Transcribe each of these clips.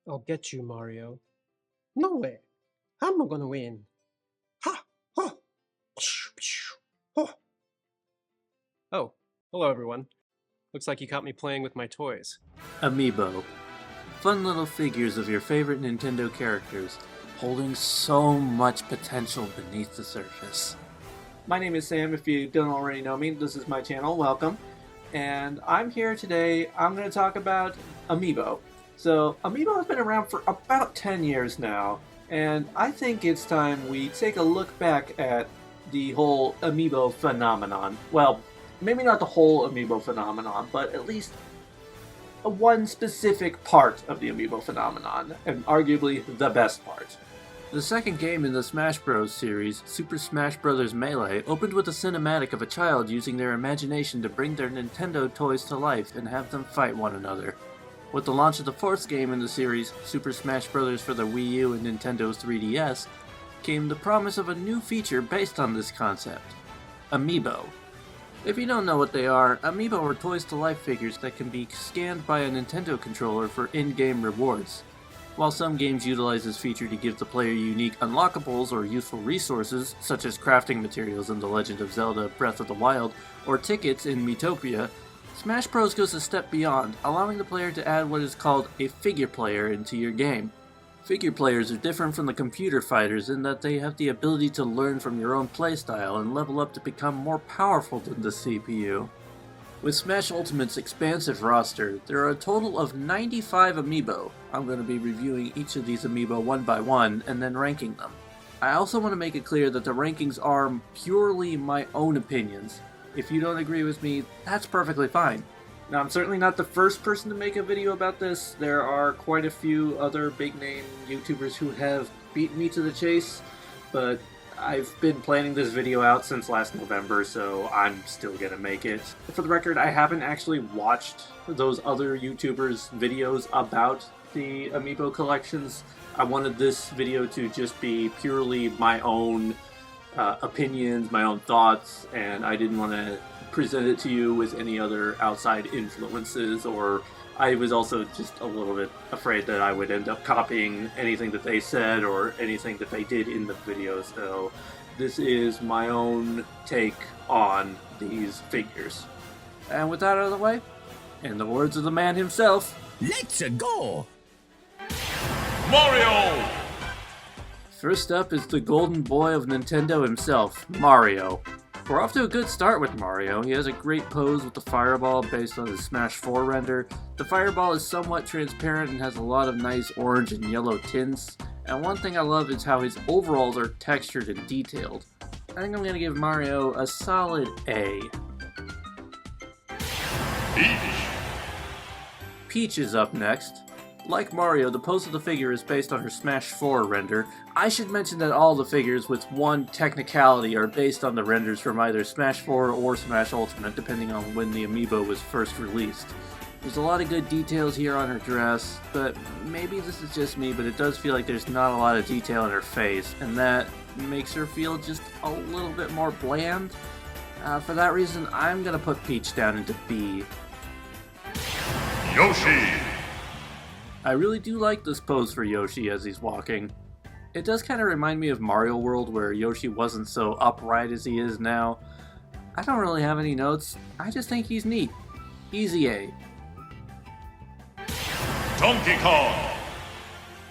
I'll get you, Mario. No way. I'm not gonna win. Ha! Ha! Oh, oh, hello everyone. Looks like you caught me playing with my toys. Amiibo. Fun little figures of your favorite Nintendo characters, holding so much potential beneath the surface. My name is Sam. If you don't already know me, this is my channel. Welcome. And I'm here today. I'm going to talk about Amiibo. So, Amiibo has been around for about 10 years now, and I think it's time we take a look back at the whole Amiibo phenomenon. Well, maybe not the whole Amiibo phenomenon, but at least one specific part of the Amiibo phenomenon, and arguably the best part. The second game in the Smash Bros. Series, Super Smash Bros. Melee, opened with a cinematic of a child using their imagination to bring their Nintendo toys to life and have them fight one another. With the launch of the fourth game in the series, Super Smash Bros. For the Wii U and Nintendo's 3DS, came the promise of a new feature based on this concept: Amiibo. If you don't know what they are, Amiibo are toys-to-life figures that can be scanned by a Nintendo controller for in-game rewards. While some games utilize this feature to give the player unique unlockables or useful resources, such as crafting materials in The Legend of Zelda Breath of the Wild, or tickets in Miitopia, Smash Bros. Goes a step beyond, allowing the player to add what is called a figure player into your game. Figure players are different from the computer fighters in that they have the ability to learn from your own playstyle and level up to become more powerful than the CPU. With Smash Ultimate's expansive roster, there are a total of 95 Amiibo. I'm going to be reviewing each of these Amiibo one by one and then ranking them. I also want to make it clear that the rankings are purely my own opinions. If you don't agree with me, that's perfectly fine. Now, I'm certainly not the first person to make a video about this. There are quite a few other big-name YouTubers who have beaten me to the chase, but I've been planning this video out since last November, so I'm still gonna make it. For the record, I haven't actually watched those other YouTubers' videos about the Amiibo collections. I wanted this video to just be purely my own opinions, my own thoughts, and I didn't want to present it to you with any other outside influences, or I was also just a little bit afraid that I would end up copying anything that they said or anything that they did in the video, so this is my own take on these figures. And with that out of the way, in the words of the man himself, Let's go! Mario! first up is the golden boy of Nintendo himself, Mario. We're off to a good start with Mario. He has a great pose with the fireball based on his Smash 4 render. The fireball is somewhat transparent and has a lot of nice orange and yellow tints. And one thing I love is how his overalls are textured and detailed. I think I'm going to give Mario a solid A. Peach! Peach is up next. Like Mario, the pose of the figure is based on her Smash 4 render. I should mention that all the figures, with one technicality, are based on the renders from either Smash 4 or Smash Ultimate, depending on when the Amiibo was first released. There's a lot of good details here on her dress, but maybe this is just me, but it does feel like there's not a lot of detail in her face, and that makes her feel just a little bit more bland. For that reason, I'm gonna put Peach down into B. Yoshi! I really do like this pose for Yoshi as he's walking. It does kind of remind me of Mario World, where Yoshi wasn't so upright as he is now. I don't really have any notes, I just think he's neat. Easy A. Donkey Kong!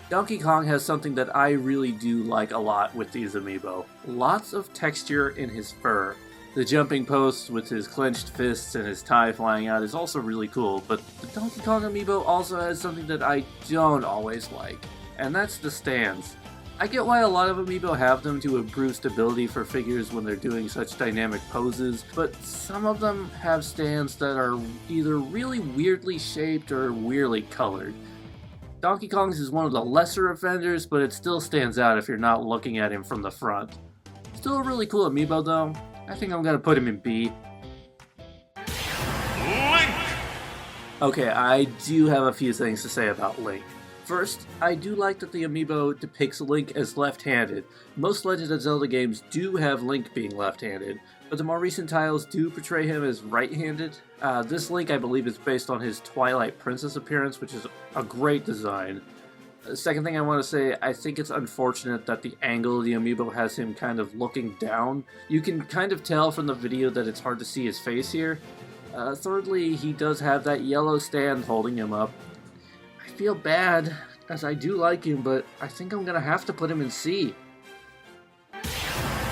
Donkey Kong has something that I really do like a lot with these Amiibo. Lots of texture in his fur. The jumping post with his clenched fists and his tie flying out is also really cool, but the Donkey Kong Amiibo also has something that I don't always like, and that's the stands. I get why a lot of Amiibo have them to improve stability for figures when they're doing such dynamic poses, but some of them have stands that are either really weirdly shaped or weirdly colored. Donkey Kong's is one of the lesser offenders, but it still stands out if you're not looking at him from the front. Still a really cool Amiibo though. I think I'm gonna put him in B. Link! Okay, I do have a few things to say about Link. First, I do like that the Amiibo depicts Link as left-handed. Most Legend of Zelda games do have Link being left-handed, but the more recent titles do portray him as right-handed. This Link, I believe, is based on his Twilight Princess appearance, which is a great design. The second thing I want to say, I think it's unfortunate that the angle of the amiibo has him kind of looking down. You can kind of tell from the video that it's hard to see his face here. Thirdly, he does have that yellow stand holding him up. I feel bad, as I do like him, but I think I'm gonna have to put him in C.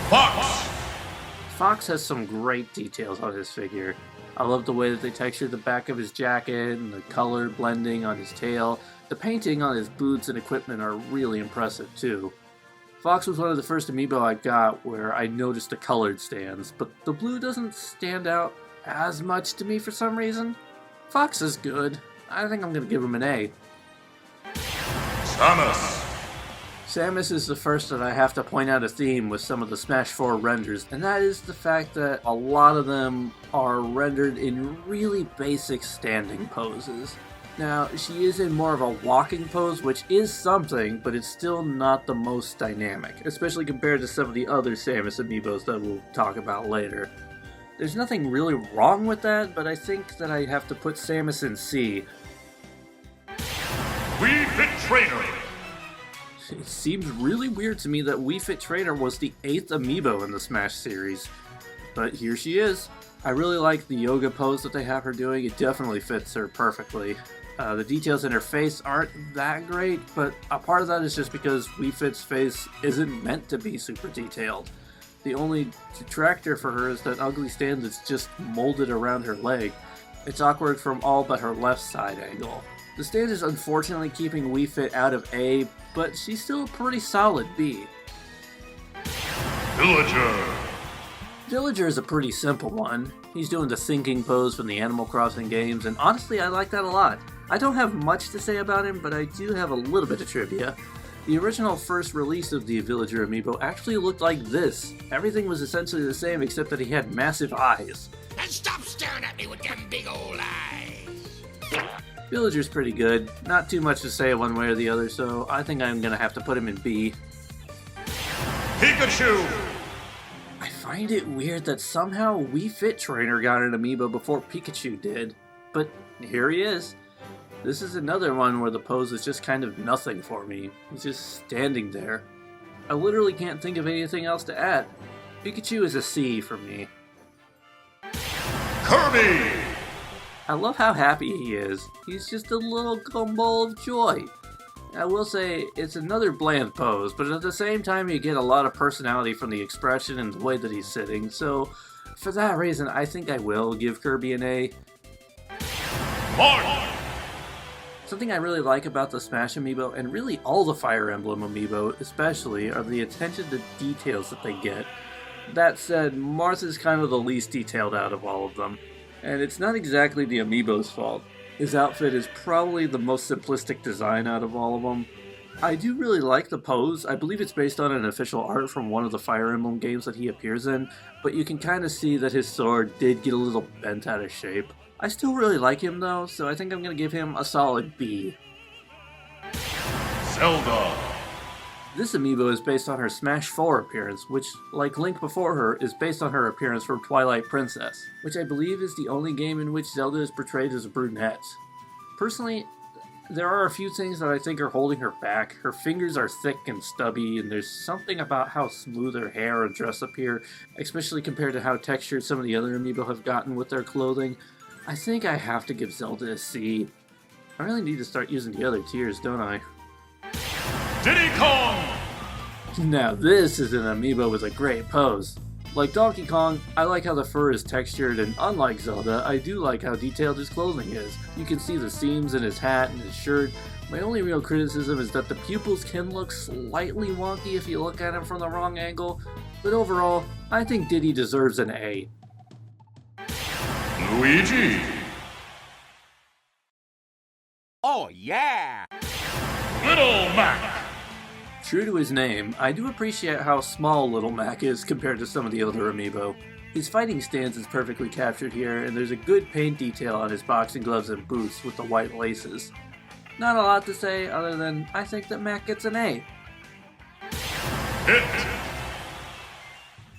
Fox! Fox has some great details on his figure. I love the way that they textured the back of his jacket and the color blending on his tail. The painting on his boots and equipment are really impressive too. Fox was one of the first amiibo I got where I noticed the colored stands, but the blue doesn't stand out as much to me for some reason. Fox is good. I think I'm gonna give him an A. Samus! Samus is the first that I have to point out a theme with some of the Smash 4 renders, and that is the fact that a lot of them are rendered in really basic standing poses. Now, she is in more of a walking pose, which is something, but it's still not the most dynamic, especially compared to some of the other Samus amiibos that we'll talk about later. There's nothing really wrong with that, but I think that I have to put Samus in C. Wii Fit Trainer! It seems really weird to me that Wii Fit Trainer was the 8th amiibo in the Smash series, but here she is. I really like the yoga pose that they have her doing. It definitely fits her perfectly. The details in her face aren't that great, but a part of that is just because Wii Fit's face isn't meant to be super detailed. The only detractor for her is that ugly stand that's just molded around her leg. It's awkward from all but her left side angle. The stand is unfortunately keeping Wii Fit out of A, but she's still a pretty solid B. Villager! Villager is a pretty simple one. He's doing the thinking pose from the Animal Crossing games, and honestly I like that a lot. I don't have much to say about him, but I do have a little bit of trivia. The original first release of the Villager amiibo actually looked like this. Everything was essentially the same except that he had massive eyes. And stop staring at me with them big old eyes! Villager's pretty good. Not too much to say one way or the other, so I think I'm gonna have to put him in B. Pikachu! I find it weird that somehow Wii Fit Trainer got an amiibo before Pikachu did, but here he is. This is another one where the pose is just kind of nothing for me. He's just standing there. I literally can't think of anything else to add. Pikachu is a C for me. Kirby! I love how happy he is. He's just a little gumball of joy. I will say, it's another bland pose, but at the same time you get a lot of personality from the expression and the way that he's sitting, so for that reason I think I will give Kirby an A. Marth! Something I really like about the Smash amiibo, and really all the Fire Emblem amiibo especially, are the attention to details that they get. That said, Marth is kind of the least detailed out of all of them. And it's not exactly the amiibo's fault. His outfit is probably the most simplistic design out of all of them. I do really like the pose. I believe it's based on an official art from one of the Fire Emblem games that he appears in, but you can kind of see that his sword did get a little bent out of shape. I still really like him though, so I think I'm going to give him a solid B. Zelda! This amiibo is based on her Smash 4 appearance, which, like Link before her, is based on her appearance from Twilight Princess, which I believe is the only game in which Zelda is portrayed as a brunette. Personally, there are a few things that I think are holding her back. Her fingers are thick and stubby, and there's something about how smooth her hair and dress appear, especially compared to how textured some of the other amiibo have gotten with their clothing. I think I have to give Zelda a C. I really need to start using the other tiers, don't I? Diddy Kong! Now this is an amiibo with a great pose. Like Donkey Kong, I like how the fur is textured, and unlike Zelda, I do like how detailed his clothing is. You can see the seams in his hat and his shirt. My only real criticism is that the pupils can look slightly wonky if you look at him from the wrong angle, but overall, I think Diddy deserves an A. Luigi! Oh yeah! Little Mac! True to his name, I do appreciate how small Little Mac is compared to some of the other amiibo. His fighting stance is perfectly captured here, and there's a good paint detail on his boxing gloves and boots with the white laces. Not a lot to say other than I think that Mac gets an A. Hit!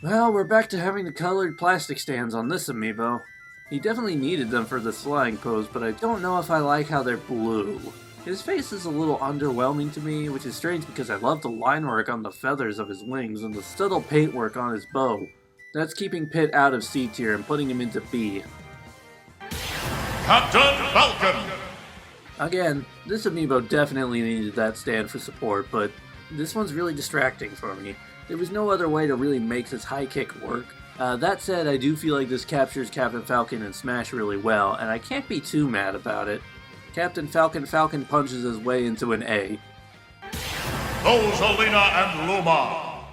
Well, we're back to having the colored plastic stands on this amiibo. He definitely needed them for the flying pose, but I don't know if I like how they're blue. His face is a little underwhelming to me, which is strange because I love the line work on the feathers of his wings and the subtle paintwork on his bow. That's keeping Pitt out of C tier and putting him into B. Captain Falcon! Again, this amiibo definitely needed that stand for support, but this one's really distracting for me. There was no other way to really make this high kick work. That said, I do feel like this captures Captain Falcon and Smash really well, and I can't be too mad about it. Captain Falcon punches his way into an A. Rosalina and Luma!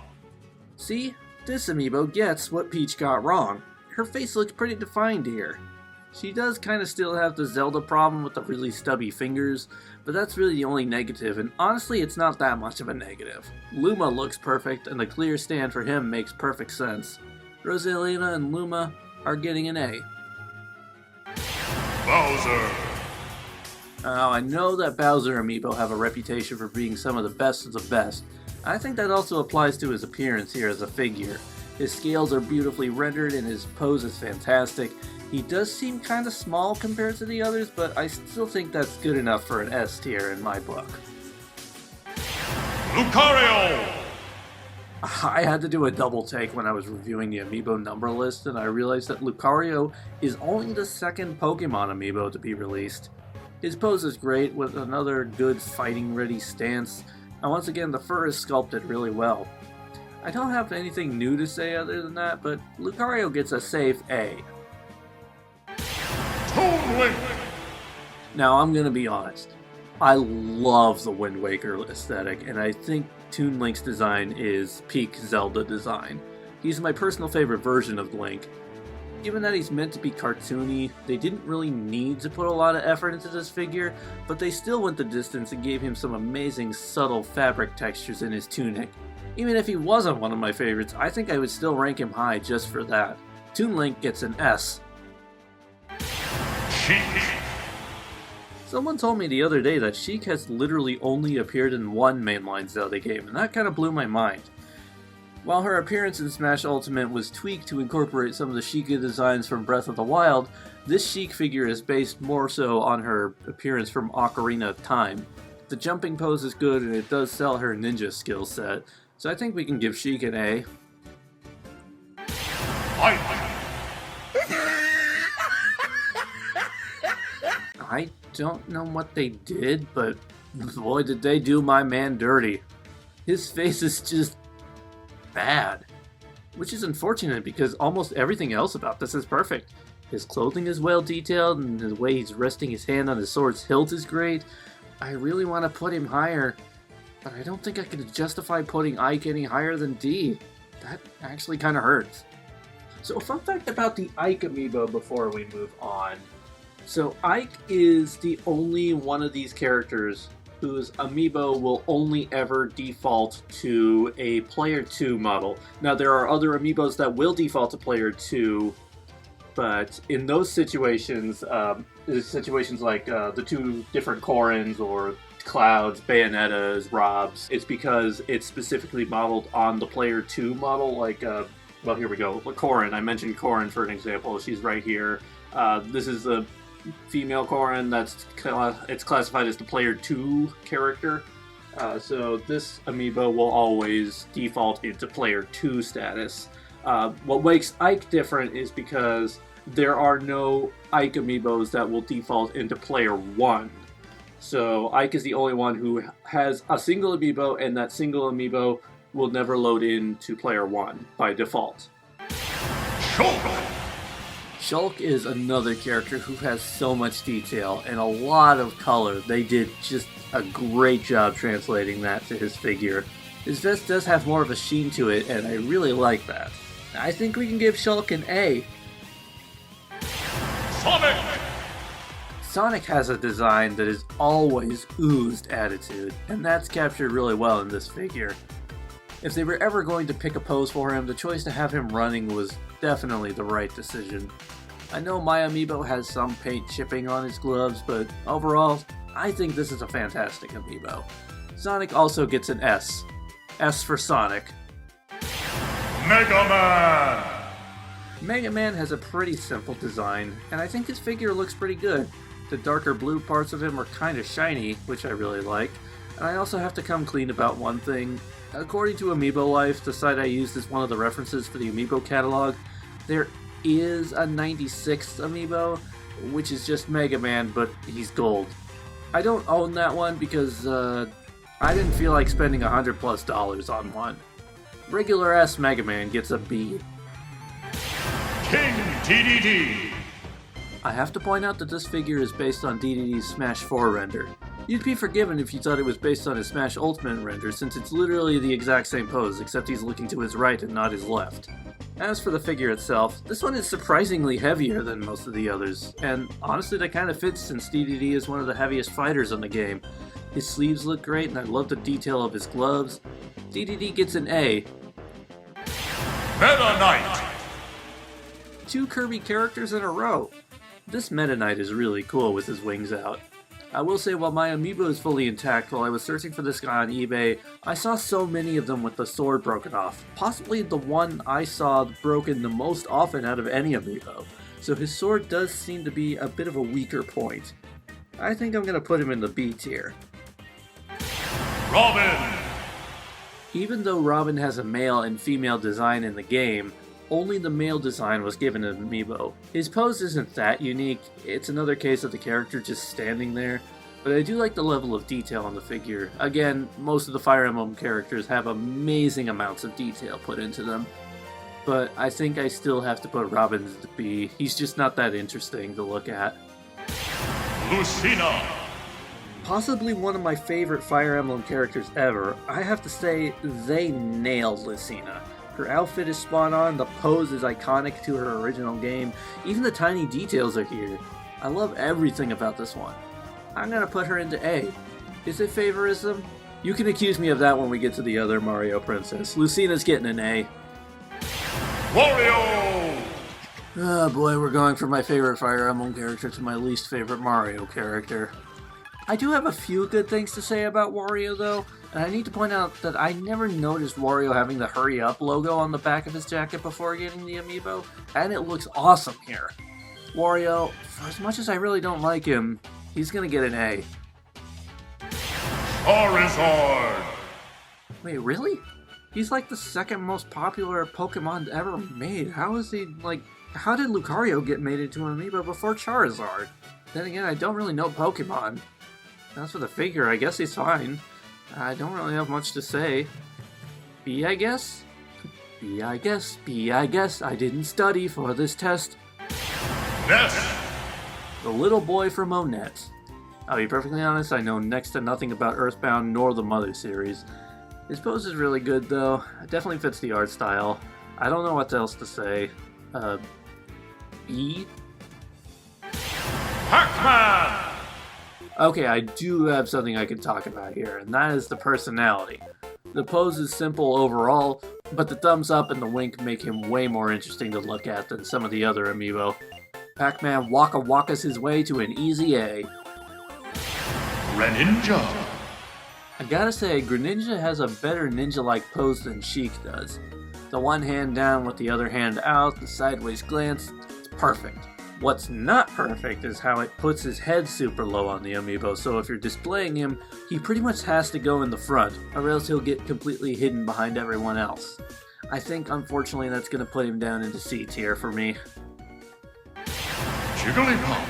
See? This amiibo gets what Peach got wrong. Her face looks pretty defined here. She does kind of still have the Zelda problem with the really stubby fingers, but that's really the only negative, and honestly it's not that much of a negative. Luma looks perfect, and the clear stand for him makes perfect sense. Rosalina and Luma are getting an A. Bowser! Now, I know that Bowser amiibo have a reputation for being some of the best of the best. I think that also applies to his appearance here as a figure. His scales are beautifully rendered and his pose is fantastic. He does seem kind of small compared to the others, but I still think that's good enough for an S tier in my book. Lucario! I had to do a double take when I was reviewing the amiibo number list, and I realized that Lucario is only the second Pokemon amiibo to be released. His pose is great, with another good fighting-ready stance, and once again the fur is sculpted really well. I don't have anything new to say other than that, but Lucario gets a safe A. Toon Link! Now I'm gonna be honest, I love the Wind Waker aesthetic, and I think Toon Link's design is peak Zelda design. He's my personal favorite version of Link. Given that he's meant to be cartoony, they didn't really need to put a lot of effort into this figure, but they still went the distance and gave him some amazing subtle fabric textures in his tunic. Even if he wasn't one of my favorites, I think I would still rank him high just for that. Toon Link gets an S. Sheik! Someone told me the other day that Sheik has literally only appeared in one mainline Zelda game, and that kind of blew my mind. While her appearance in Smash Ultimate was tweaked to incorporate some of the Sheikah designs from Breath of the Wild, this Sheik figure is based more so on her appearance from Ocarina of Time. The jumping pose is good and it does sell her ninja skill set, so I think we can give Sheik an A. I don't know what they did, but boy did they do my man dirty. His face is just bad. Which is unfortunate because almost everything else about this is perfect. His clothing is well detailed and the way he's resting his hand on his sword's hilt is great. I really want to put him higher, but I don't think I can justify putting Ike any higher than D. That actually kind of hurts. So a fun fact about the Ike amiibo before we move on. So Ike is the only one of these characters whose amiibo will only ever default to a Player 2 model. Now there are other amiibos that will default to Player 2, but in those situations, situations like the two different Corins or Clouds, Bayonettas, Robs, it's because it's specifically modeled on the Player 2 model, like, well here we go, Corin, I mentioned Corin for an example, she's right here. This is the female Corin it's classified as the Player 2 character. So this amiibo will always default into Player 2 status. What makes Ike different is because there are no Ike amiibos that will default into Player 1. So Ike is the only one who has a single amiibo, and that single amiibo will never load into Player 1 by default. Shulk is another character who has so much detail and a lot of color. They did just a great job translating that to his figure. His vest does have more of a sheen to it, and I really like that. I think we can give Shulk an A. Sonic! Sonic has a design that is always oozed attitude, and that's captured really well in this figure. If they were ever going to pick a pose for him, the choice to have him running was definitely the right decision. I know my amiibo has some paint chipping on his gloves, but overall, I think this is a fantastic amiibo. Sonic also gets an S. S for Sonic. Mega Man! Mega Man has a pretty simple design, and I think his figure looks pretty good. The darker blue parts of him are kind of shiny, which I really like. And I also have to come clean about one thing. According to Amiibo.life, the site I used as one of the references for the Amiibo catalog, there is a 96th Amiibo, which is just Mega Man, but he's gold. I don't own that one because I didn't feel like spending $100+ on one. Regular ass Mega Man gets a B. King DDD. I have to point out that this figure is based on DDD's Smash 4 render. You'd be forgiven if you thought it was based on his Smash Ultimate render, since it's literally the exact same pose, except he's looking to his right and not his left. As for the figure itself, this one is surprisingly heavier than most of the others, and honestly that kind of fits since DDD is one of the heaviest fighters in the game. His sleeves look great, and I love the detail of his gloves. DDD gets an A. Meta Knight. 2 Kirby characters in a row. This Meta Knight is really cool with his wings out. I will say, while my amiibo is fully intact, while I was searching for this guy on eBay, I saw so many of them with the sword broken off. Possibly the one I saw broken the most often out of any amiibo. So his sword does seem to be a bit of a weaker point. I think I'm going to put him in the B tier. Robin. Even though Robin has a male and female design in the game, only the male design was given an amiibo. His pose isn't that unique, it's another case of the character just standing there, but I do like the level of detail on the figure. Again, most of the Fire Emblem characters have amazing amounts of detail put into them, but I think I still have to put Robin as the B. He's just not that interesting to look at. Lucina. Possibly one of my favorite Fire Emblem characters ever, I have to say they nailed Lucina. Her outfit is spot on, the pose is iconic to her original game, even the tiny details are here. I love everything about this one. I'm gonna put her into A. Is it favorism? You can accuse me of that when we get to the other Mario Princess. Lucina's getting an A. Wario. Oh boy, we're going from my favorite Fire Emblem character to my least favorite Mario character. I do have a few good things to say about Wario though, and I need to point out that I never noticed Wario having the Hurry Up logo on the back of his jacket before getting the amiibo, and it looks awesome here. Wario, for as much as I really don't like him, he's gonna get an A. Charizard. Wait, really? He's like the second most popular Pokemon ever made. How is he, how did Lucario get made into an amiibo before Charizard? Then again, I don't really know Pokemon. As for the figure, I guess he's fine. I don't really have much to say. B, I guess? B, I guess. B, I guess. I didn't study for this test. Ness. The little boy from Onett. I'll be perfectly honest, I know next to nothing about Earthbound nor the Mother series. His pose is really good though. It definitely fits the art style. I don't know what else to say. B? Pac-Man. Okay, I do have something I can talk about here, and that is the personality. The pose is simple overall, but the thumbs up and the wink make him way more interesting to look at than some of the other amiibo. Pac-Man Waka Wakas his way to an easy A. Greninja. I gotta say, Greninja has a better ninja-like pose than Sheik does. The one hand down with the other hand out, the sideways glance, it's perfect. What's not perfect is how it puts his head super low on the amiibo, so if you're displaying him, he pretty much has to go in the front, or else he'll get completely hidden behind everyone else. I think, unfortunately, that's going to put him down into C tier for me. Jigglypuff.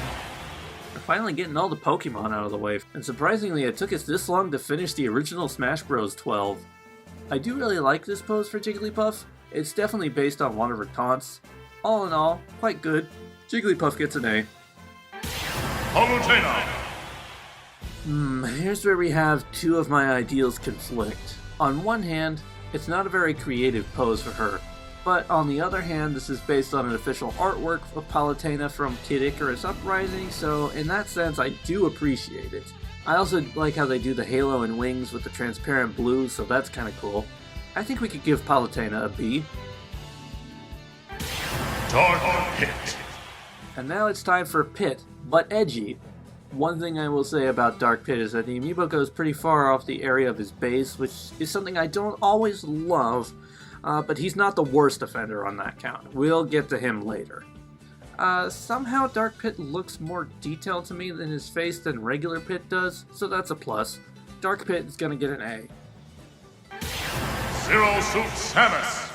We're finally getting all the Pokemon out of the way, and surprisingly it took us this long to finish the original Smash Bros. 12. I do really like this pose for Jigglypuff. It's definitely based on one of her taunts. All in all, quite good. Jigglypuff gets an A. Palutena. Here's where we have two of my ideals conflict. On one hand, it's not a very creative pose for her, but on the other hand, this is based on an official artwork of Palutena from Kid Icarus Uprising, so in that sense, I do appreciate it. I also like how they do the halo and wings with the transparent blue, so that's kinda cool. I think we could give Palutena a B. Dark Pit. And now it's time for Pit, but edgy. One thing I will say about Dark Pit is that the amiibo goes pretty far off the area of his base, which is something I don't always love, but he's not the worst offender on that count. We'll get to him later. Somehow Dark Pit looks more detailed to me in his face than regular Pit does, so that's a plus. Dark Pit is gonna get an A. Zero Suit Samus.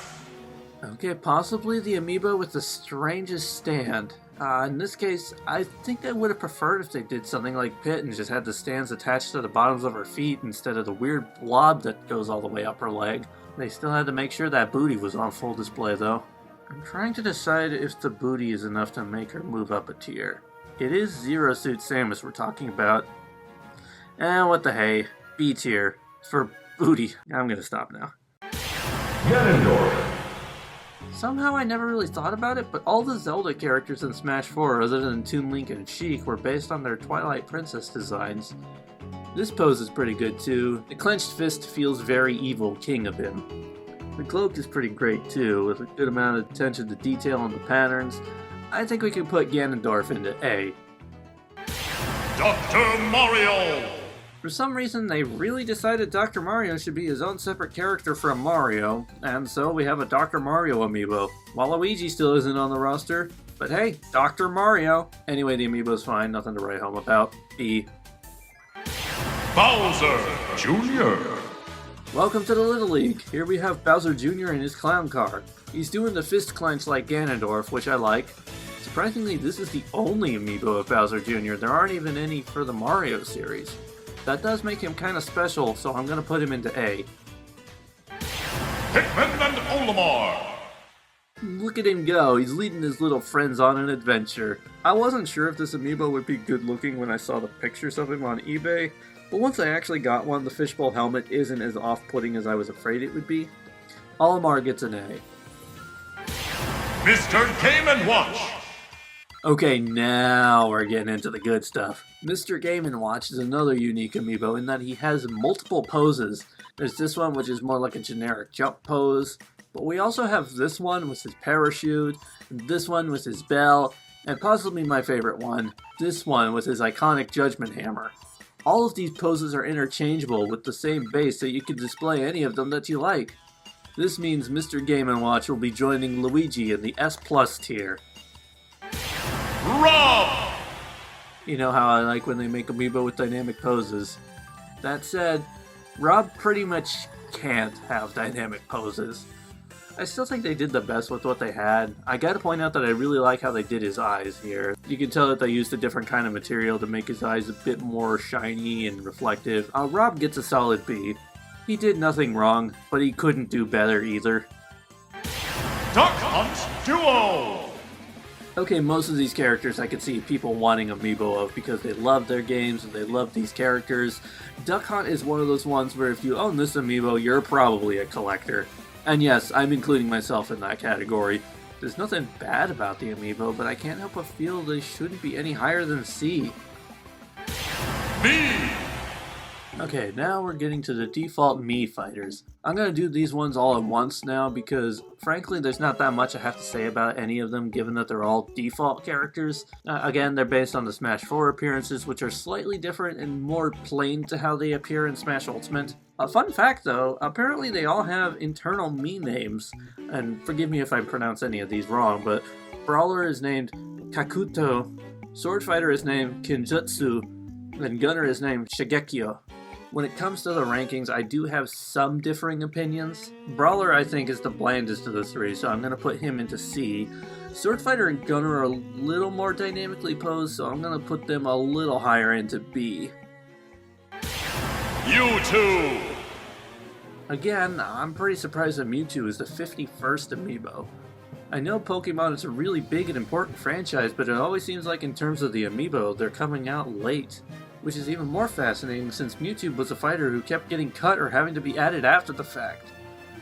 Okay, possibly the amiibo with the strangest stand. In this case, I think I would have preferred if they did something like Pit and just had the stands attached to the bottoms of her feet instead of the weird blob that goes all the way up her leg. They still had to make sure that booty was on full display though. I'm trying to decide if the booty is enough to make her move up a tier. It is Zero Suit Samus we're talking about. What the hey. B tier. For booty. I'm gonna stop now. Ganondorf. Somehow I never really thought about it, but all the Zelda characters in Smash 4 other than Toon Link and Sheik were based on their Twilight Princess designs. This pose is pretty good too. The clenched fist feels very evil king of him. The cloak is pretty great too, with a good amount of attention to detail on the patterns. I think we can put Ganondorf into A. Dr. Mario. For some reason, they really decided Dr. Mario should be his own separate character from Mario, and so we have a Dr. Mario amiibo. Waluigi still isn't on the roster, but hey, Dr. Mario! Anyway, the amiibo's fine, nothing to write home about. B. Bowser Jr. Welcome to the Little League. Here we have Bowser Jr. in his clown car. He's doing the fist clench like Ganondorf, which I like. Surprisingly, this is the only amiibo of Bowser Jr. There aren't even any for the Mario series. That does make him kind of special, so I'm going to put him into A. Pikmin and Olimar. Look at him go, he's leading his little friends on an adventure. I wasn't sure if this amiibo would be good looking when I saw the pictures of him on eBay, but once I actually got one, the fishbowl helmet isn't as off-putting as I was afraid it would be. Olimar gets an A. Mr. Game & Watch. Okay, now we're getting into the good stuff. Mr. Game & Watch is another unique amiibo in that he has multiple poses. There's this one which is more like a generic jump pose, but we also have this one with his parachute, and this one with his bell, and possibly my favorite one, this one with his iconic Judgment Hammer. All of these poses are interchangeable with the same base, so you can display any of them that you like. This means Mr. Game & Watch will be joining Luigi in the S+ tier. Rob! You know how I like when they make amiibo with dynamic poses. That said, Rob pretty much can't have dynamic poses. I still think they did the best with what they had. I gotta point out that I really like how they did his eyes here. You can tell that they used a different kind of material to make his eyes a bit more shiny and reflective. Rob gets a solid B. He did nothing wrong, but he couldn't do better either. Duck Hunt Duo. Okay, most of these characters I could see people wanting amiibo of because they love their games and they love these characters. Duck Hunt is one of those ones where if you own this amiibo, you're probably a collector. And yes, I'm including myself in that category. There's nothing bad about the amiibo, but I can't help but feel they shouldn't be any higher than C. B. Okay, now we're getting to the default Mii fighters. I'm gonna do these ones all at once now because, frankly, there's not that much I have to say about any of them given that they're all default characters. Again, they're based on the Smash 4 appearances, which are slightly different and more plain to how they appear in Smash Ultimate. A fun fact though, apparently they all have internal Mii names, and forgive me if I pronounce any of these wrong, but Brawler is named Kakuto, Sword Fighter is named Kinjutsu, and Gunner is named Shigekyo. When it comes to the rankings, I do have some differing opinions. Brawler, I think, is the blandest of the three, so I'm going to put him into C. Sword Fighter and Gunner are a little more dynamically posed, so I'm going to put them a little higher into B. Mewtwo. Again, I'm pretty surprised that Mewtwo is the 51st amiibo. I know Pokemon is a really big and important franchise, but it always seems like in terms of the amiibo, they're coming out late. Which is even more fascinating since Mewtwo was a fighter who kept getting cut or having to be added after the fact.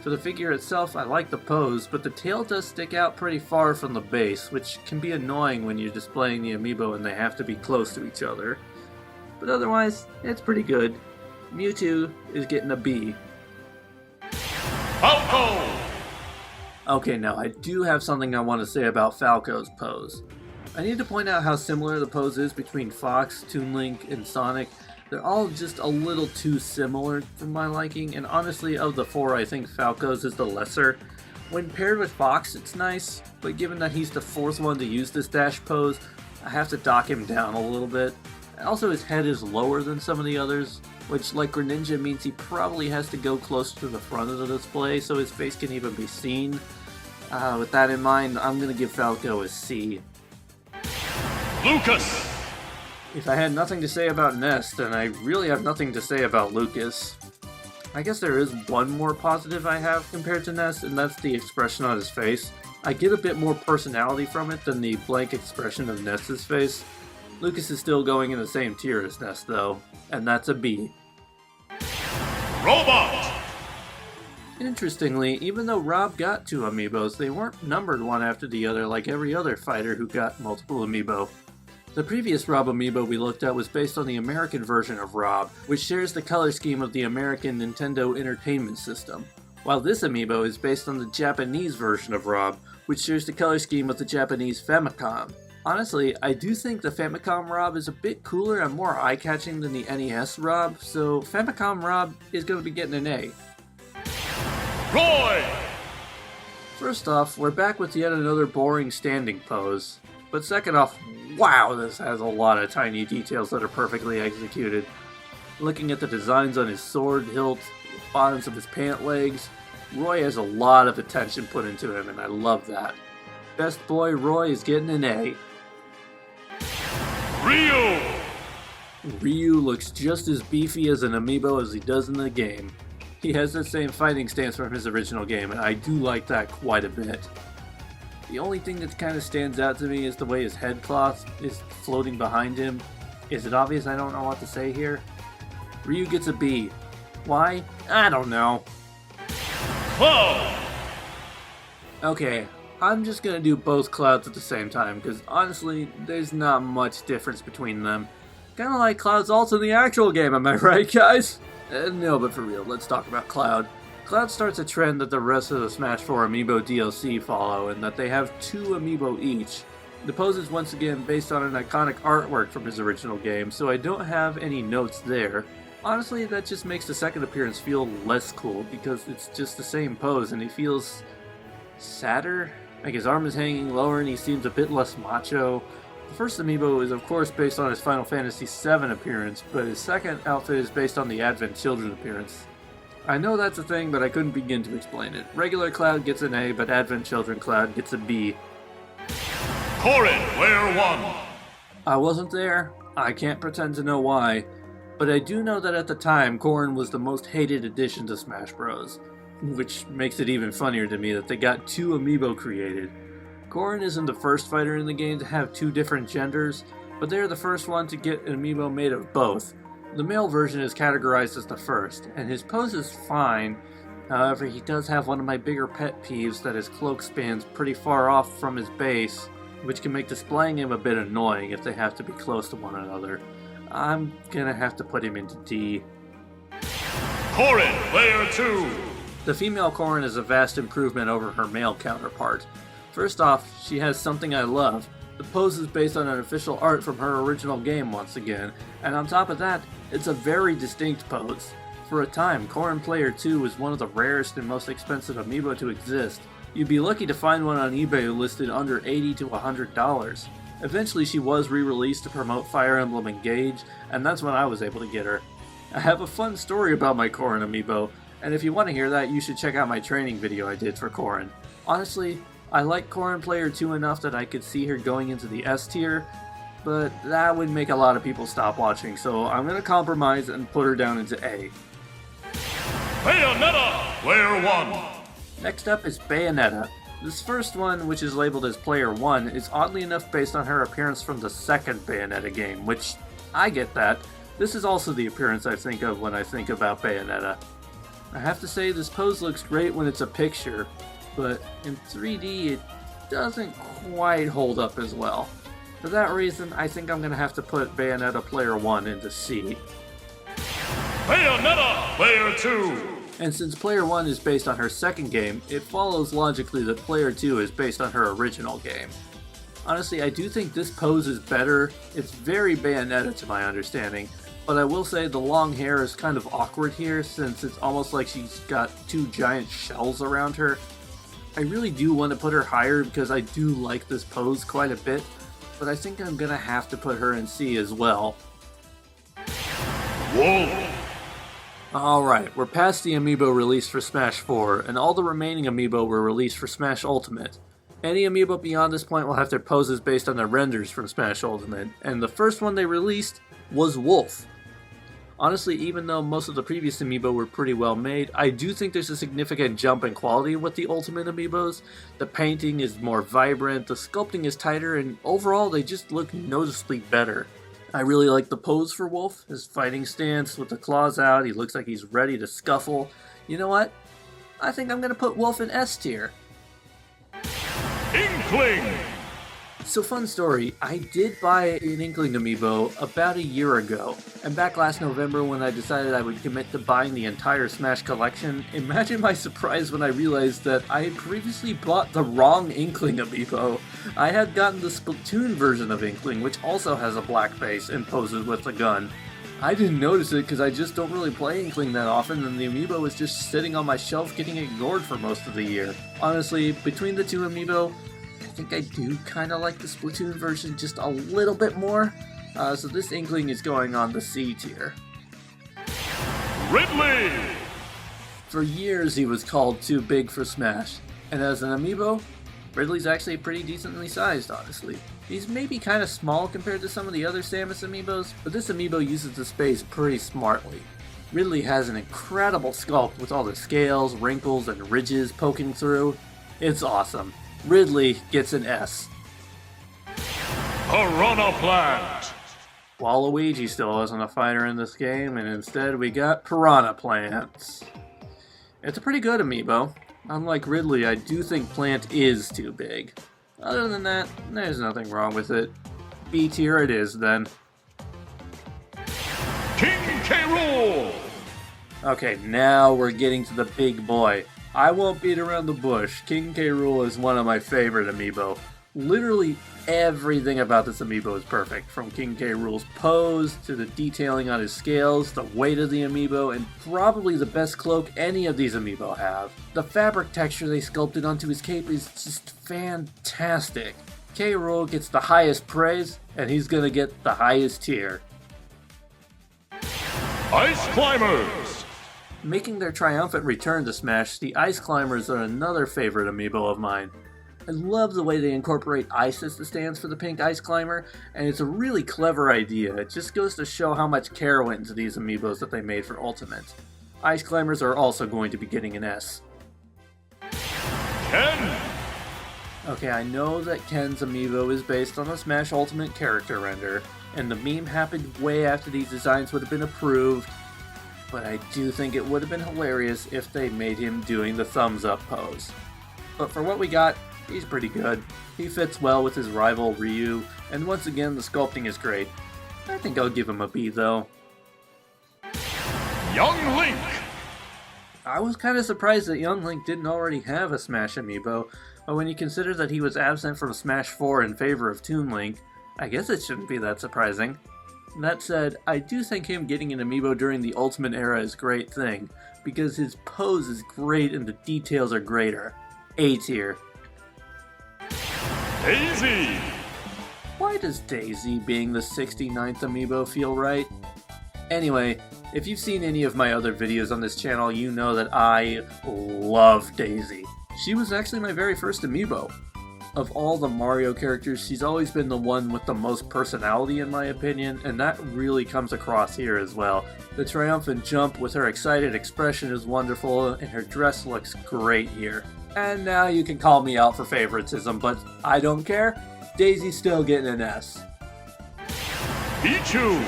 For the figure itself, I like the pose, but the tail does stick out pretty far from the base, which can be annoying when you're displaying the amiibo and they have to be close to each other. But otherwise, it's pretty good. Mewtwo is getting a B. Falco. Okay, now I do have something I want to say about Falco's pose. I need to point out how similar the pose is between Fox, Toon Link, and Sonic. They're all just a little too similar for my liking, and honestly, of the four, I think Falco's is the lesser. When paired with Fox, it's nice, but given that he's the fourth one to use this dash pose, I have to dock him down a little bit. Also, his head is lower than some of the others, which, like Greninja, means he probably has to go close to the front of the display so his face can even be seen. With that in mind, I'm going to give Falco a C. Lucas! If I had nothing to say about Ness, then I really have nothing to say about Lucas. I guess there is one more positive I have compared to Ness, and that's the expression on his face. I get a bit more personality from it than the blank expression of Ness's face. Lucas is still going in the same tier as Ness, though, and that's a B. Robot! Interestingly, even though Rob got 2 amiibos, they weren't numbered one after the other like every other fighter who got multiple amiibo. The previous Rob amiibo we looked at was based on the American version of Rob, which shares the color scheme of the American Nintendo Entertainment System, while this amiibo is based on the Japanese version of Rob, which shares the color scheme of the Japanese Famicom. Honestly, I do think the Famicom Rob is a bit cooler and more eye-catching than the NES Rob, so Famicom Rob is going to be getting an A. Roy! First off, we're back with yet another boring standing pose. But second off, wow, this has a lot of tiny details that are perfectly executed. Looking at the designs on his sword hilt, the bottoms of his pant legs, Roy has a lot of attention put into him, and I love that. Best boy Roy is getting an A. Ryu! Ryu looks just as beefy as an amiibo as he does in the game. He has the same fighting stance from his original game, and I do like that quite a bit. The only thing that kind of stands out to me is the way his head cloth is floating behind him. Is it obvious I don't know what to say here? Ryu gets a B. Why? I don't know. Cloud! Okay, I'm just gonna do both Clouds at the same time, because honestly, there's not much difference between them. Kinda like Cloud's ult in the actual game, am I right, guys? No, but for real, let's talk about Cloud. Cloud starts a trend that the rest of the Smash 4 Amiibo DLC follow, in that they have 2 Amiibo each. The pose is once again based on an iconic artwork from his original game, so I don't have any notes there. Honestly, that just makes the second appearance feel less cool, because it's just the same pose and he feels sadder. Like his arm is hanging lower and he seems a bit less macho. The first amiibo is of course based on his Final Fantasy VII appearance, but his second outfit is based on the Advent Children appearance. I know that's a thing, but I couldn't begin to explain it. Regular Cloud gets an A, but Advent Children Cloud gets a B. Corrin, Player 1! I wasn't there, I can't pretend to know why, but I do know that at the time, Corrin was the most hated addition to Smash Bros., which makes it even funnier to me that they got 2 amiibo created. Corrin isn't the first fighter in the game to have 2 different genders, but they're the first one to get an amiibo made of both. The male version is categorized as the first, and his pose is fine. However, he does have one of my bigger pet peeves, that his cloak spans pretty far off from his base, which can make displaying him a bit annoying if they have to be close to one another. I'm gonna have to put him into D. Corrin, Player 2! The female Corrin is a vast improvement over her male counterpart. First off, she has something I love. The pose is based on an official art from her original game once again, and on top of that, it's a very distinct pose. For a time, Corrin Player 2 was one of the rarest and most expensive amiibo to exist. You'd be lucky to find one on eBay listed under $80 to $100. Eventually she was re-released to promote Fire Emblem Engage, and that's when I was able to get her. I have a fun story about my Corrin amiibo, and if you want to hear that, you should check out my training video I did for Corrin. Honestly, I like Corrin Player 2 enough that I could see her going into the S tier, but that would make a lot of people stop watching, so I'm going to compromise and put her down into A. Bayonetta, Player 1! Next up is Bayonetta. This first one, which is labeled as Player 1, is oddly enough based on her appearance from the second Bayonetta game, which, I get that. This is also the appearance I think of when I think about Bayonetta. I have to say this pose looks great when it's a picture, but in 3D it doesn't quite hold up as well. For that reason, I think I'm going to have to put Bayonetta Player 1 into C. Bayonetta, Player 2! And since Player 1 is based on her second game, it follows logically that Player 2 is based on her original game. Honestly, I do think this pose is better. It's very Bayonetta to my understanding, but I will say the long hair is kind of awkward here since it's almost like she's got 2 giant shells around her. I really do want to put her higher because I do like this pose quite a bit, but I think I'm gonna have to put her in C as well. Wolf. Alright, we're past the amiibo released for Smash 4, and all the remaining amiibo were released for Smash Ultimate. Any amiibo beyond this point will have their poses based on their renders from Smash Ultimate, and the first one they released was Wolf. Honestly, even though most of the previous amiibo were pretty well made, I do think there's a significant jump in quality with the Ultimate amiibos. The painting is more vibrant, the sculpting is tighter, and overall they just look noticeably better. I really like the pose for Wolf, his fighting stance with the claws out, he looks like he's ready to scuffle. You know what? I think I'm gonna put Wolf in S tier. Inkling. So fun story, I did buy an Inkling amiibo about a year ago, and back last November when I decided I would commit to buying the entire Smash collection, imagine my surprise when I realized that I had previously bought the wrong Inkling amiibo. I had gotten the Splatoon version of Inkling, which also has a black face and poses with a gun. I didn't notice it because I just don't really play Inkling that often, and the amiibo was just sitting on my shelf getting ignored for most of the year. Honestly, between the two amiibo, I think I do kind of like the Splatoon version just a little bit more, so this Inkling is going on the C tier. Ridley. For years he was called too big for Smash, and as an amiibo, Ridley's actually pretty decently sized, honestly. He's maybe kind of small compared to some of the other Samus amiibos, but this amiibo uses the space pretty smartly. Ridley has an incredible sculpt with all the scales, wrinkles, and ridges poking through. It's awesome. Ridley gets an S. Piranha Plant. Waluigi still wasn't a fighter in this game, and instead we got Piranha Plants. It's a pretty good amiibo. Unlike Ridley, I do think Plant is too big. Other than that, there's nothing wrong with it. B tier it is then. King K. Rool. Okay, now we're getting to the big boy. I won't beat around the bush. King K. Rool is one of my favorite amiibo. Literally everything about this amiibo is perfect, from King K. Rool's pose, to the detailing on his scales, the weight of the amiibo, and probably the best cloak any of these amiibo have. The fabric texture they sculpted onto his cape is just fantastic. K. Rool gets the highest praise, and he's gonna get the highest tier. Ice Climbers. Making their triumphant return to Smash, the Ice Climbers are another favorite amiibo of mine. I love the way they incorporate ice as the stance for the pink Ice Climber, and it's a really clever idea. It just goes to show how much care went into these amiibos that they made for Ultimate. Ice Climbers are also going to be getting an S. Ken. Okay, I know that Ken's amiibo is based on a Smash Ultimate character render, and the meme happened way after these designs would have been approved, but I do think it would have been hilarious if they made him doing the thumbs up pose. But for what we got, he's pretty good. He fits well with his rival Ryu, and once again the sculpting is great. I think I'll give him a B though. Young Link. I was kind of surprised that Young Link didn't already have a Smash amiibo, but when you consider that he was absent from Smash 4 in favor of Toon Link, I guess it shouldn't be that surprising. That said, I do think him getting an amiibo during the Ultimate era is a great thing, because his pose is great and the details are greater. A tier. Daisy. Why does Daisy being the 69th amiibo feel right? Anyway, if you've seen any of my other videos on this channel, you know that I love Daisy. She was actually my very first amiibo. Of all the Mario characters, she's always been the one with the most personality in my opinion, and that really comes across here as well. The triumphant jump with her excited expression is wonderful, and her dress looks great here. And now you can call me out for favoritism, but I don't care. Daisy's still getting an S. Pichu.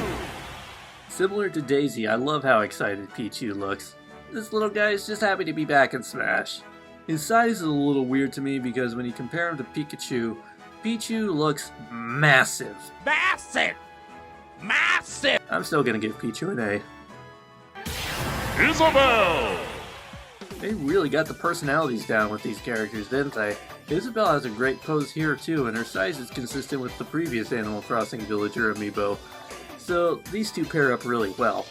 Similar to Daisy, I love how excited Pichu looks. This little guy is just happy to be back in Smash. His size is a little weird to me because when you compare him to Pikachu, Pichu looks massive. Massive! Massive! I'm still gonna give Pichu an A. Isabelle. They really got the personalities down with these characters, didn't they? Isabelle has a great pose here too, and her size is consistent with the previous Animal Crossing Villager amiibo. So these two pair up really well.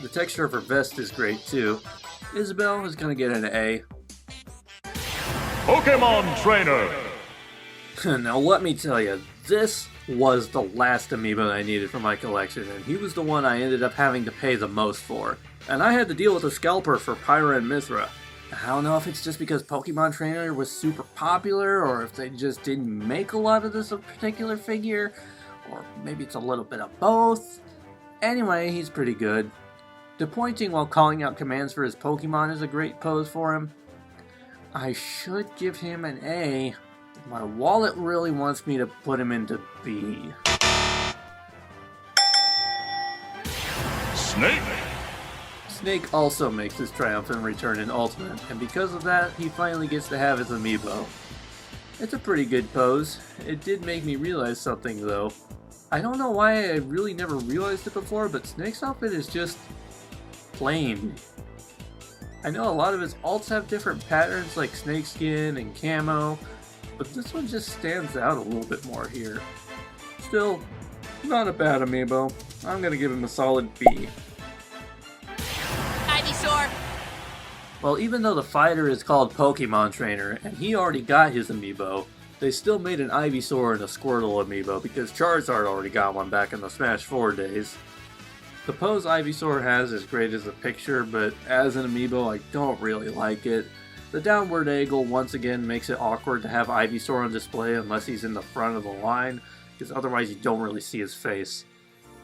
The texture of her vest is great too. Isabelle is gonna get an A. Pokemon Trainer. Now let me tell you, this was the last amiibo I needed for my collection, and he was the one I ended up having to pay the most for. And I had to deal with a scalper for Pyra and Mithra. I don't know if it's just because Pokemon Trainer was super popular, or if they just didn't make a lot of this particular figure, or maybe it's a little bit of both. Anyway, he's pretty good. Depointing while calling out commands for his Pokemon is a great pose for him. I should give him an A. My wallet really wants me to put him into B. Snake. Snake also makes his triumphant return in Ultimate, and because of that, he finally gets to have his amiibo. It's a pretty good pose. It did make me realize something though. I don't know why I really never realized it before, but Snake's outfit is just plain. I know a lot of his alts have different patterns like snakeskin and camo, but this one just stands out a little bit more here. Still, not a bad amiibo. I'm gonna give him a solid B. Ivysaur! Well, even though the fighter is called Pokemon Trainer, and he already got his amiibo, they still made an Ivysaur and a Squirtle amiibo because Charizard already got one back in the Smash 4 days. The pose Ivysaur has is great as a picture, but as an amiibo I don't really like it. The downward angle once again makes it awkward to have Ivysaur on display unless he's in the front of the line, because otherwise you don't really see his face.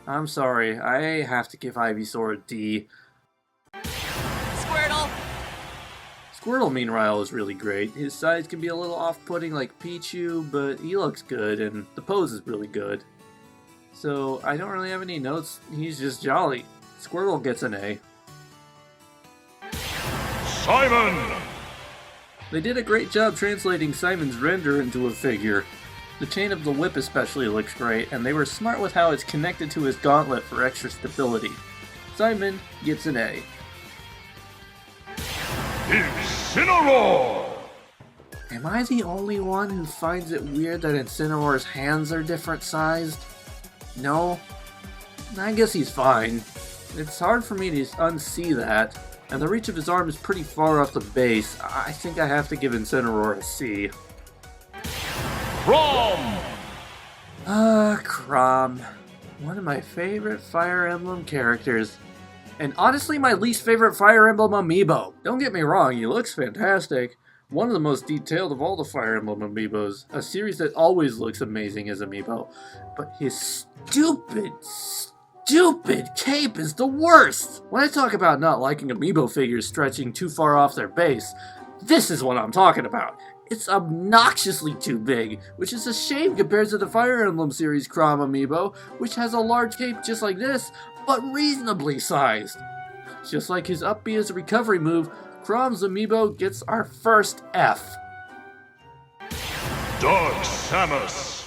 I'm sorry, I have to give Ivysaur a D. Squirtle! Squirtle, meanwhile, is really great. His size can be a little off-putting like Pichu, but he looks good, and the pose is really good. So, I don't really have any notes, he's just jolly. Squirtle gets an A. Simon. They did a great job translating Simon's render into a figure. The chain of the whip especially looks great, and they were smart with how it's connected to his gauntlet for extra stability. Simon gets an A. Incineroar. Am I the only one who finds it weird that Incineroar's hands are different sized? No? I guess he's fine. It's hard for me to unsee that, and the reach of his arm is pretty far off the base. I think I have to give Incineroar a C. Crom. Crom. One of my favorite Fire Emblem characters. And honestly, my least favorite Fire Emblem amiibo. Don't get me wrong, he looks fantastic. One of the most detailed of all the Fire Emblem amiibos. A series that always looks amazing as amiibo. But his stupid cape is the worst! When I talk about not liking amiibo figures stretching too far off their base, this is what I'm talking about. It's obnoxiously too big, which is a shame compared to the Fire Emblem series Crom amiibo, which has a large cape just like this, but reasonably sized. Just like his up B as a recovery move, Crom's amiibo gets our first F. Dark Samus.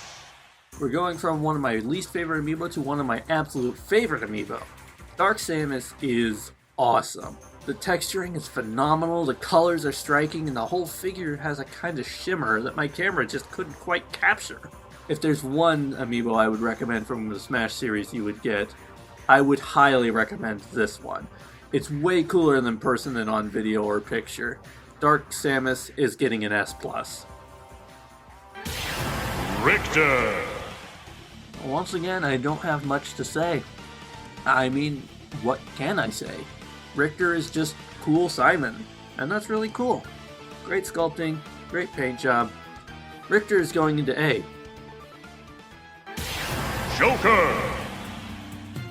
We're going from one of my least favorite amiibo to one of my absolute favorite amiibo. Dark Samus is awesome. The texturing is phenomenal, the colors are striking, and the whole figure has a kind of shimmer that my camera just couldn't quite capture. If there's one amiibo I would recommend from the Smash series you would get, I would highly recommend this one. It's way cooler in person than on video or picture. Dark Samus is getting an S+. Richter. Once again, I don't have much to say. I mean, what can I say? Richter is just cool Simon, and that's really cool. Great sculpting, great paint job. Richter is going into A. Joker.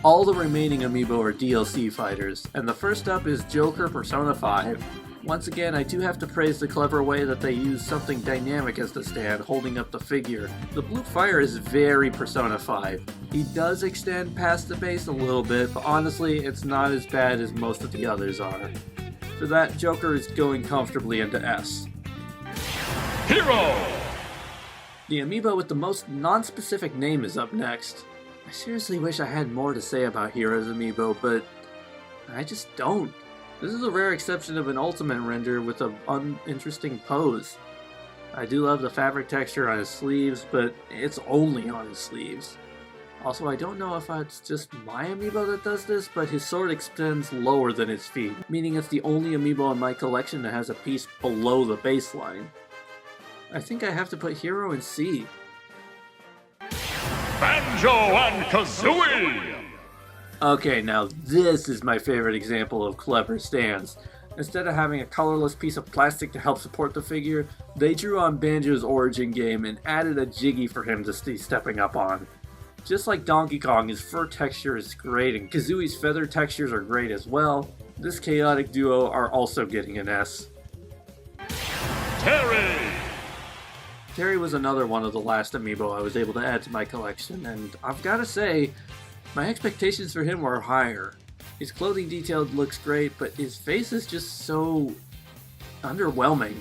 All the remaining amiibo are DLC fighters, and the first up is Joker Persona 5. Once again, I do have to praise the clever way that they use something dynamic as the stand, holding up the figure. The blue fire is very Persona 5. He does extend past the base a little bit, but honestly, it's not as bad as most of the others are. For that, Joker is going comfortably into S. Hero. The amiibo with the most non-specific name is up next. I seriously wish I had more to say about Hero's amiibo, but I just don't. This is a rare exception of an ultimate render with an uninteresting pose. I do love the fabric texture on his sleeves, but it's only on his sleeves. Also, I don't know if it's just my amiibo that does this, but his sword extends lower than his feet, meaning it's the only amiibo in my collection that has a piece below the baseline. I think I have to put Hero in C. Banjo and Kazooie! Okay, now this is my favorite example of clever stands. Instead of having a colorless piece of plastic to help support the figure, they drew on Banjo's origin game and added a jiggy for him to be stepping up on. Just like Donkey Kong, his fur texture is great, and Kazooie's feather textures are great as well. This chaotic duo are also getting an S. Terry! Terry was another one of the last amiibo I was able to add to my collection, and I've gotta say, my expectations for him were higher. His clothing detail looks great, but his face is just so underwhelming.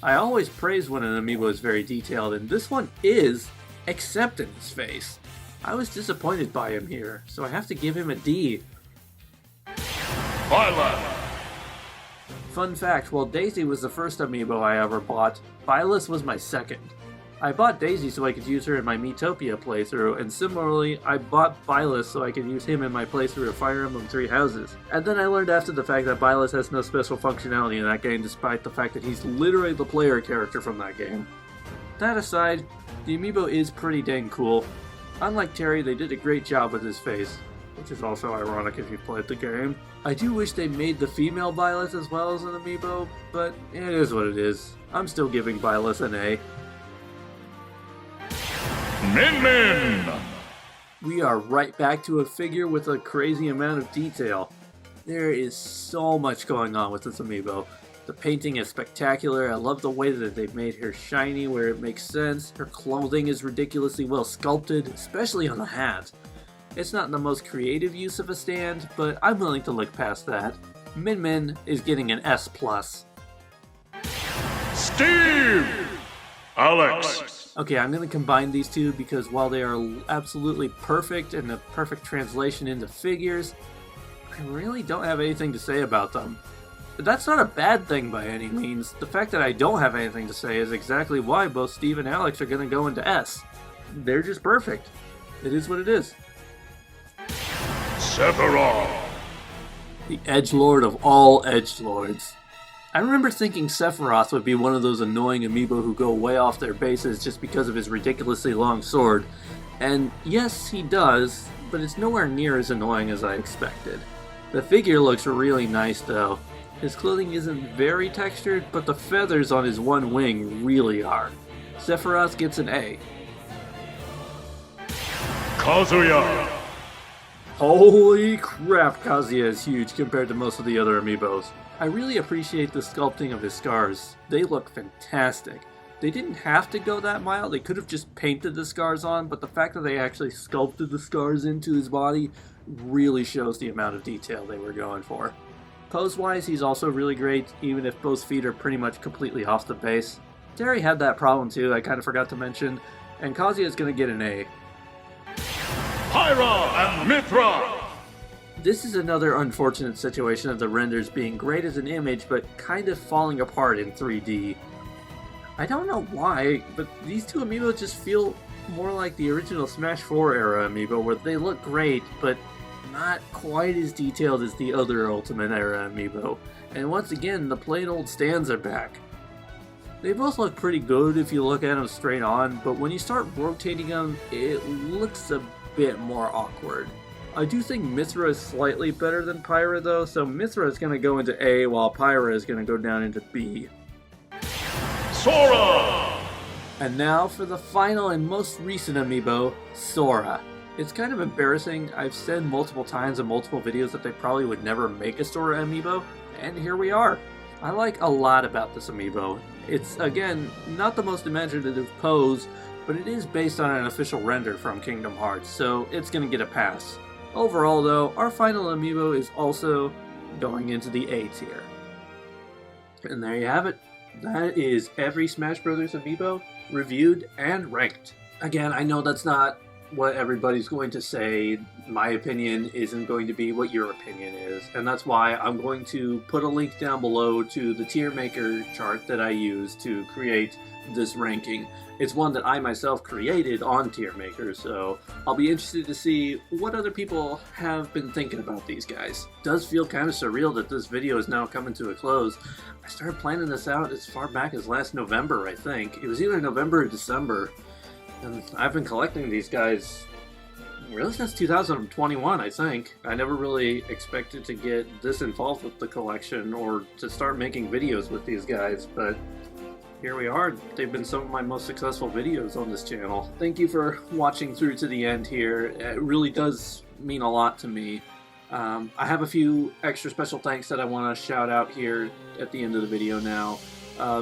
I always praise when an amiibo is very detailed, and this one is, except in his face. I was disappointed by him here, so I have to give him a D. Violet! Fun fact, while Daisy was the first amiibo I ever bought, Byleth was my second. I bought Daisy so I could use her in my Miitopia playthrough, and similarly, I bought Byleth so I could use him in my playthrough of Fire Emblem Three Houses. And then I learned after the fact that Byleth has no special functionality in that game despite the fact that he's literally the player character from that game. That aside, the amiibo is pretty dang cool. Unlike Terry, they did a great job with his face, which is also ironic if you've played the game. I do wish they made the female Byleth as well as an amiibo, but it is what it is. I'm still giving Byleth an A. Min Min! We are right back to a figure with a crazy amount of detail. There is so much going on with this amiibo. The painting is spectacular. I love the way that they've made her shiny where it makes sense. Her clothing is ridiculously well sculpted, especially on the hat. It's not the most creative use of a stand, but I'm willing to look past that. Min Min is getting an S+. Steve! Alex! Okay, I'm going to combine these two because while they are absolutely perfect and a perfect translation into figures, I really don't have anything to say about them. But that's not a bad thing by any means. The fact that I don't have anything to say is exactly why both Steve and Alex are going to go into S. They're just perfect. It is what it is. Sephiroth! The edgelord of all edgelords. I remember thinking Sephiroth would be one of those annoying amiibo who go way off their bases just because of his ridiculously long sword. And yes, he does, but it's nowhere near as annoying as I expected. The figure looks really nice though. His clothing isn't very textured, but the feathers on his one wing really are. Sephiroth gets an A. Kazuya! Holy crap, Kazuya is huge compared to most of the other amiibos. I really appreciate the sculpting of his scars. They look fantastic. They didn't have to go that mile, they could have just painted the scars on, but the fact that they actually sculpted the scars into his body really shows the amount of detail they were going for. Pose-wise, he's also really great, even if both feet are pretty much completely off the base. Terry had that problem too, I kind of forgot to mention, and Kazuya is going to get an A. Pyra and Mithra! This is another unfortunate situation of the renders being great as an image, but kind of falling apart in 3D. I don't know why, but these two amiibo just feel more like the original Smash 4 era amiibo, where they look great, but not quite as detailed as the other Ultimate era amiibo. And once again, the plain old stands are back. They both look pretty good if you look at them straight on, but when you start rotating them, it looks a bit more awkward. I do think Mithra is slightly better than Pyra though, so Mithra is going to go into A while Pyra is going to go down into B. Sora! And now for the final and most recent amiibo, Sora. It's kind of embarrassing. I've said multiple times in multiple videos that they probably would never make a Sora amiibo, and here we are. I like a lot about this amiibo. It's, again, not the most imaginative pose, but it is based on an official render from Kingdom Hearts, so it's going to get a pass. Overall though, our final amiibo is also going into the A tier. And there you have it. That is every Smash Bros. Amiibo reviewed and ranked. Again, I know that's not what everybody's going to say. My opinion isn't going to be what your opinion is, and that's why I'm going to put a link down below to the tier maker chart that I use to create this ranking. It's one that I myself created on tiermaker, so I'll be interested to see what other people have been thinking about these guys. It does feel kind of surreal that this video is now coming to a close. I started planning this out as far back as last November, I think. It was either November or December, and I've been collecting these guys really since 2021, I think. I never really expected to get this involved with the collection or to start making videos with these guys, but here we are. They've been some of my most successful videos on this channel. Thank you for watching through to the end here. It really does mean a lot to me. I have a few extra special thanks that I want to shout out here at the end of the video now.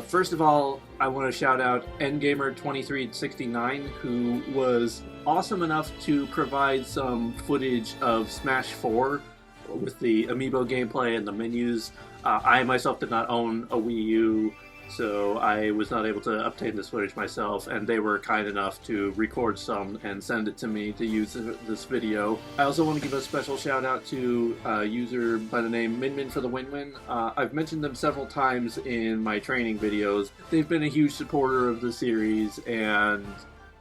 First of all, I want to shout out Endgamer2369, who was awesome enough to provide some footage of Smash 4 with the Amiibo gameplay and the menus. I myself did not own a Wii U, so I was not able to obtain this footage myself, and they were kind enough to record some and send it to me to use in this video. I also want to give a special shout out to a user by the name Minmin for the Win-Win. I've mentioned them several times in my training videos. They've been a huge supporter of the series, and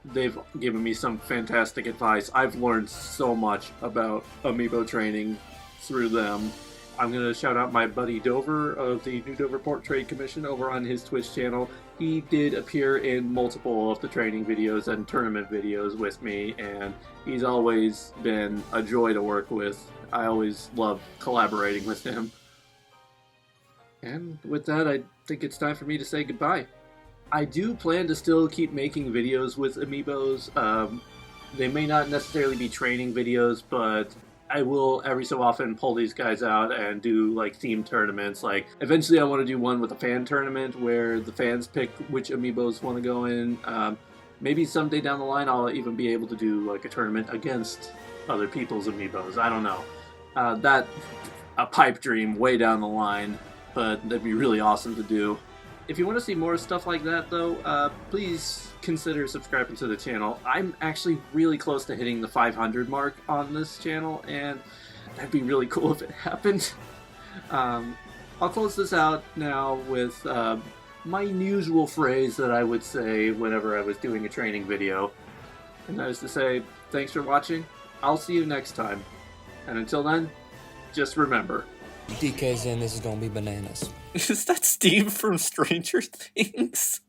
they've given me some fantastic advice. I've learned so much about Amiibo training through them. I'm going to shout out my buddy Dover of the New Doverport Trade Commission over on his Twitch channel. He did appear in multiple of the training videos and tournament videos with me, and he's always been a joy to work with. I always love collaborating with him. And with that, I think it's time for me to say goodbye. I do plan to still keep making videos with Amiibos. They may not necessarily be training videos, but I will every so often pull these guys out and do like themed tournaments. Like eventually I want to do one with a fan tournament where the fans pick which Amiibos want to go in. Maybe someday down the line I'll even be able to do like a tournament against other people's Amiibos. I don't know. That's a pipe dream way down the line, but that'd be really awesome to do. If you want to see more stuff like that, though, please consider subscribing to the channel. I'm actually really close to hitting the 500 mark on this channel, and that'd be really cool if it happened. I'll close this out now with my usual phrase that I would say whenever I was doing a training video, and that is to say, thanks for watching, I'll see you next time, and until then, just remember, DK's in, this is gonna be bananas. Is that Steve from Stranger Things?